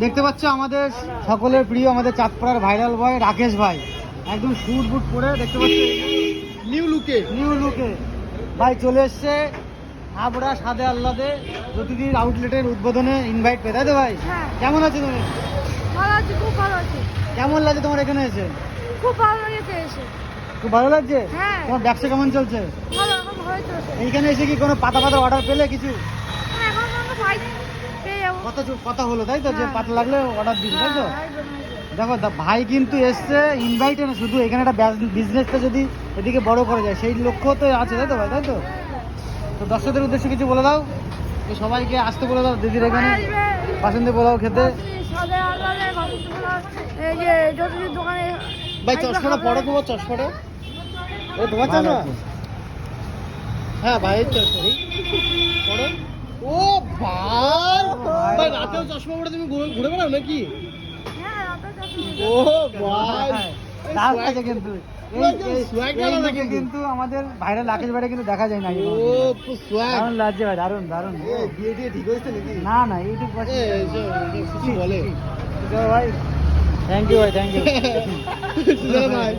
দেখতে পাচ্ছ আমাদের সকলের প্রিয় আমাদের চাঁদপাড়ার ভাইরাল বয় রাকেশ ভাই একদম শুট বুট পরে দেখতে পাচ্ছ নিউ লুকে ভাই চলে এসছে হাবড়া সাদে আহ্লাদে জ্যোতিদির আউটলেটের উদ্বোধনে ইনভাইট পেয়ে তাই তো ভাই? হ্যাঁ। কেমন আছো তুমি? ভালো আছি, খুব ভালো আছি, কেমন লাগছে তোমার এখানে এসে? খুব ভালো লেগেছে এসে। খুব ভালো লাগছে? হ্যাঁ। তোমার ব্যবসা কেমন চলছে? ভালো, এখন ভালোই চলছে। এইখানে এসে কি কোনো পাতা অর্ডার পেলে কিছু? এখন আমরা পাইনি, পেয়ে যাবো। কথা হলো তাই তো, যে হ্যাঁ। পাতা লাগলে অর্ডার দিবে তাই তো? হ্যাঁ, একদম, একদম। দেখো ভাই কিন্তু এসছে ইনভাইটে না, শুধু এখানে একটা বিজনেসটা যদি এদিকে বড় করা যায় সেই লক্ষ্য তো আছে তাই তো ভাই, তাই তো? তো দর্শকদের উদ্দেশ্যে কিছু বলে দাও, তো সবাইকে আসতে বলে দাও দিদির এখানে আসবে। পছন্দ বলাও খেতে। সাদে আহ্লাদে বাবুসোনা, এই যে জ্যোতিষীর দোকানে। ভাই চশমাটা পড়ো, তোমার চশমাটা ও তোমার চশমা? হ্যাঁ ভাই চশমা পড়ো। ও ভাই ভাই রাতেও চশমা পড়ে তুমি ঘুরে বেড়াও নাকি? হ্যাঁ, রাতে চশমা। ও ভাই দারুণ আছে কিন্তু swag এই আলাদা look-এ কিন্তু আমাদের ভাইরাল রাকেশ ভাইরা কিন্তু দেখা যায় না। ও সোয়াগ দারুণ লাগছে ভাই, দারুণ দারুণ। বিয়ে দিয়ে ঠিক হয়েছে নাকি? না না ইউটিউব কিছু বলে ভাই, থ্যাংক ইউ ভাই, থ্যাংক ইউ ভাই